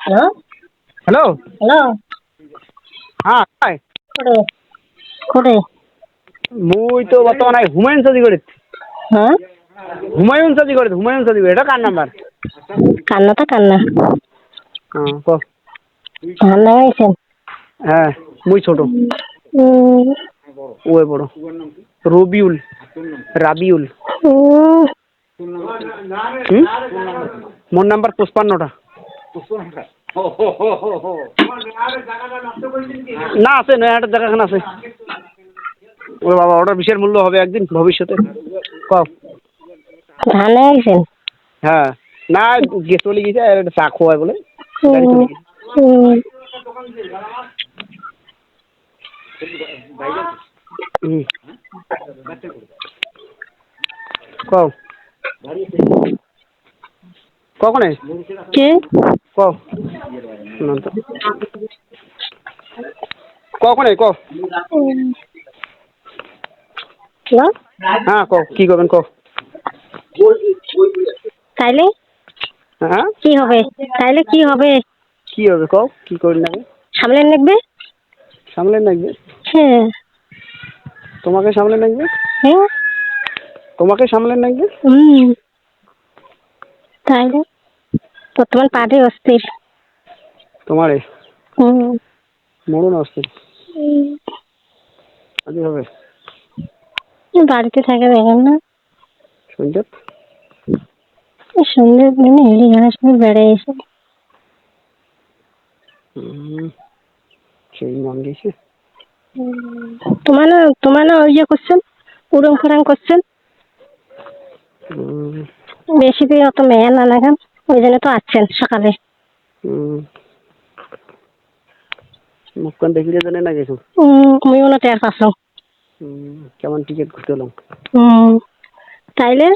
Hello hello. Hello হ্যাঁ high. কোটে কোটে মুই তো বর্তমানে হুমায়ুন সাজি করে হ্যাঁ হুমায়ুন সাজি করে এটা কার নাম্বার? কান্না তো কান্না হ্যাঁ ক। ধান লাগাইছেন? হ্যাঁ মুই ছোট, উম, ওই বড়। রবিউল, রাবিউল। উম, হুম, মোর নাম্বার 55টা। না আছে, নয়াহাটের জায়গাখান আছে। ও বাবা, ওটা বিশের মূল্য হবে একদিন ভবিষ্যতে। ক। ধান লাগাইছেন? হ্যাঁ, না চলে গেছে একটা চা খোয়ায় বলে গাড়ি উম, চলে গেছে। উম, হুম, কও কখনে কে? কও না তো কখনে ক। হ্যালো, হ্যাঁ ক, কি করবেন ক। তাইলে হ্যাঁ কি হবে? তাইলে কি হবে? কি হবে কও, কি করি না সামলে লাগবে। সামলে লাগবে। হ্যাঁ তোমাকে সামলে লাগবে, হ্যাঁ তোমাকে সামলে লাগবে। তাইলে বর্তমান পার্টি অস্থির। তোমারে হুম মরণ আসছে উম, আজ হবে বাড়িতে থাকে দেখেন না, সন্ধ্যে। সন্ধ্যে মানে হেলি ঘাস বেড়ে এসে সেই মন গেছে। তোমার না ইয়ে করছেন, উড়ং ফাড়াং করছেন, বেশি দিন অত মেয়ে না লাগান, ওই জন্য তো আসছেন সকালে। মুখখান দেখিলে জানে না গেছো। তুমিও না টের পাচ্ছ। কেমন টিকিট ঘুরতে এলাম। তাইলে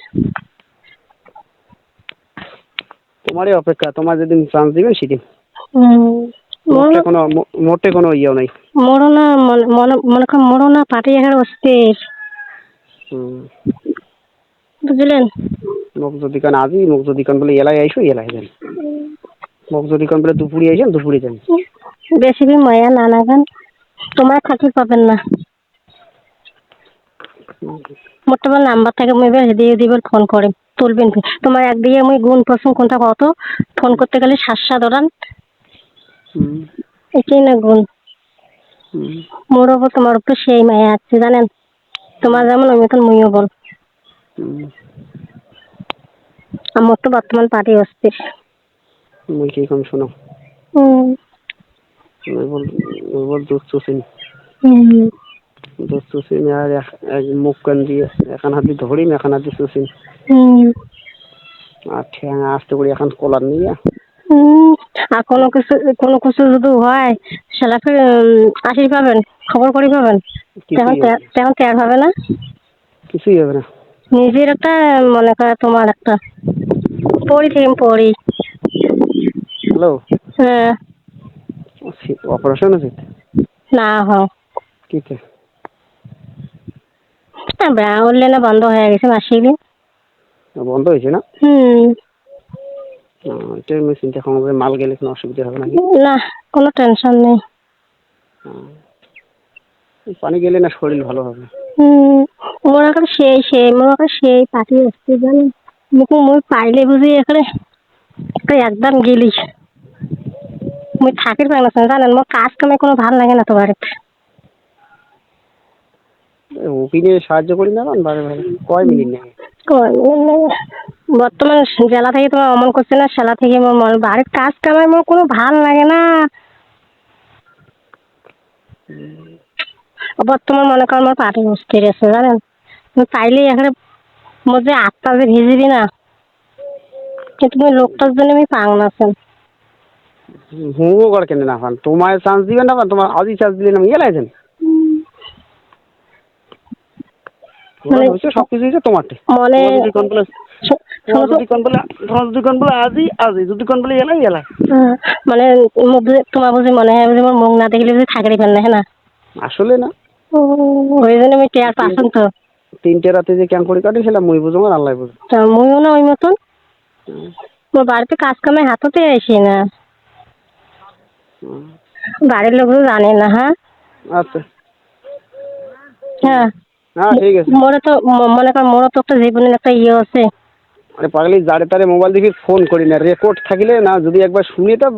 তোমারই অপেক্ষা, তোমার যেদিন চান্স দিবেন সেদিন। মরো মোটে কোনো ইয়েও নাই। মরো না, মনে কর মরো না, পার্টি এখানে অস্থির, বুঝলেন? মোক যদি কান আজি, মোক যদি কান বলে এলাই আইসো এলাই যান, মোক যদি কান বলে দুপুরে আইসেন দুপুরে যান। বেশি দিন মায়া না লাগান, তোমার থাকি পাবেন না। মোর তোমার নাম্বার থাকে, মুই এবার দিয়ে দিবার ফোন করে তুলবেন। তোমার একদিকে মুই গুণ পছন্দ কোনটা কত, ফোন করতে গেলে সাতসা ধরান, এটাই না গুণ। মোর ওপর তোমার উপর সেই মায়া আছে জানেন, তোমার যেমন ওই মতন মুইও বল। আমার তো বর্তমান পার্টি অস্থির। মুই কি কম শোনো, মুই বল দুধ চুষিন, দুধ চুষিন আর এক মুখ কান দিয়ে এখান হাত দিয়ে ধরিম, এখান হাত দিয়ে চুষিন, আর ঠ্যাঙা আস্তে করে এখন কলার নিয়ে। আর কোনো কিছু যদি হয় সেলাকে আসি পাবেন, খবর করি পাবেন, তেমন কিছুই হবে না, তেমন ত্যাগ হবে না। কিছুই হবে না। নিজের একটা মনে করে তোমার একটা পড়ি থেকে পড়ি। হ্যালো, হ্যাঁ অপারেশন আছে না হয় কিতে? ব্যায়া উঠলে না বন্ধ হয়ে গেছে মাসিক। বন্ধ হয়েছে না? এটাই আমি চিন্তা করলাম, মাল গেলে কোনো অসুবিধা হবে নাকি। না, কোনো টেনশন নেই। পানি গেলে না শরীর ভালো হবে। মোর এখন মোর এখন সেই পাটি আসছে জানেন, মুখে মুই পাইলে বুঝি এখানে একদম গেলি মুই থাকির পাই না জানেন, মোর কাজ কামে কোনো ভাল লাগে না তো বাড়িতে। ওপিনে সাহায্য করি না বারে বারে, কয় মিনিট নেই। বর্তমান জেলা থেকে তোমার অমন করছে না, সেলা থেকে মোর বাড়ির কাজ কামে মোর কোনো ভাল লাগে না। বর্তমান মনে কর আমার পাটি অস্থির আছে জানেন, তুমি পাইলেই এখানে মোর যে আত্মা যে ভিজিবি না, কিন্তু তুমি লোকটার জন্য আমি পাং না আছেন। হুঁও কর কেন না পান, তোমায় চান্স দিবেন না পান, তোমার আজই চান্স দিলেন আমি এলাইছেন। সবকিছু হয়েছে তোমারটে, মনে তোমার যদি কোন বলে, তোমার যদি কোন বলে, তোমার যদি কোন বলে আজই আজই, যদি কোন বলে এলাই এলাই। মানে তোমার বুঝি মনে হয় বুঝি মোর মুখ না দেখলে বুঝি থাকতে পারে না, হ্যাঁ না? আসলে না, ওই জন্য আমি টেয়ার পাচ্ছেন তো। 3টে রাতে যে ক্যাং করে কাটিয়েছিলাম মুই বুঝো আর আল্লাহ বুঝো। মুইও না ওই মতন, মোর বাড়িতে কাজ কামে হাততে আসি না। হুম। বাড়ির লোক জানে না। হ্যাঁ আচ্ছা। হ্যাঁ হ্যাঁ ঠিক আছে। মোরা তো মনে কর মোরা তো একটা জীবনের একটা ইয়ে আছে। আরে পাগলি যারে তারে মোবাইল দেখি ফোন করি না, রেকর্ড থাকিলে না যদি একবার শুনি তা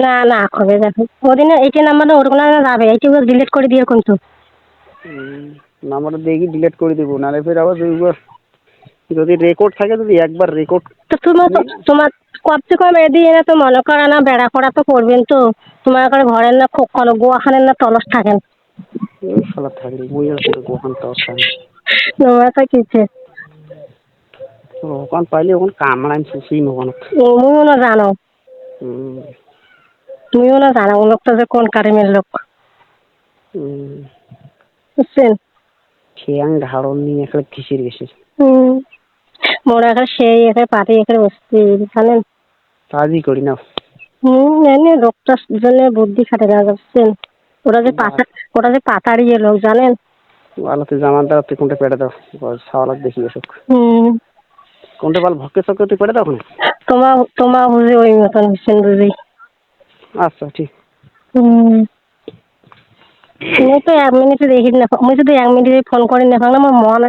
না না কবে যাবে ওদিনে এইটা নাম্বার ওরকম যাবে এইটা ডিলিট করে দিয়ে কিন্তু। নাম্বারটা দেখি ডিলিট করে দেবো, নাহলে ফের আবার যদি রেকর্ড থাকে, যদি একবার রেকর্ড তো তোমার তো তোমার কমসে কম এদিকে না তো মনে করো না বেড়া করা তো করবেন তো তোমার করে ঘরের না কোনো গোয়াখানের না তলস থাকেন শালা থাকলে বই আছে ওখান তো থাকে তোমার তো কিছু ওখান পাইলে ওখান কামড়ান সুসি ওখান। তুমিও না জানো হুম। তুমিও না জানো ও লোকটা যে কোন কারিমের লোক হুম। বুঝছেন। খেয়াং ধারণ নিয়ে একটা ঘিসির গেছে। মোরা এখন সেই এখানে পাটি এখানে বসছি জানেন। কাজই করি না। এমনি লোকটার জন্য বুদ্ধি খাটে না বুঝছেন। ওরা যে পাতা ওরা যে পাতাড়িয়ে লোক জানেন। আলোতে জামান দ্বারা তুই কোনটা পেটে দাও সাওয়ালাত দেখি এসব কোনটা বাল ভক্কে চক্কে তুই পেটে দাও ওখানে। তোমার বুঝি ওই মতন হচ্ছেন বুঝি। আচ্ছা ঠিক। মুই তো 1 মিনিটে দেখি না মুই যদি 1 মিনিটে ফোন করি না আমার মন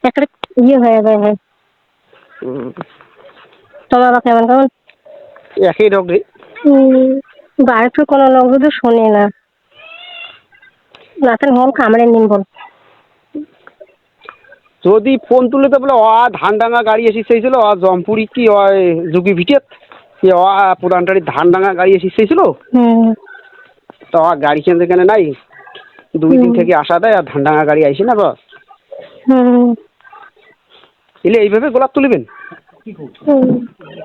একটা ইয়ে হয়ে যায়। হ্যাঁ তোমার বা কেমন কেমন একই রোগ রে। বাড়িতে কোনো লোক যদি শোনে না রাতের মন কামড়ে নিন বল। যদি ফোন তুলে তো বলে ধান ডাঙা গাড়ি এসে চাইছিল জমপুরি কি যুগি ভিটেত কি পুরানটারি ধান ডাঙা গাড়ি এসে চাইছিল তো গাড়ি কেন নাই 2 দিন থেকে আসা দেয় আর ধান ডাঙা গাড়ি আইসি না বস। এলে এইভাবে গোলাপ তুলিবেন।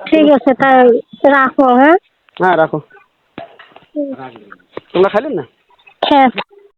ঠিক আছে তাই রাখো। হ্যাঁ হ্যাঁ রাখো। তোমরা খাইলেন না? হ্যাঁ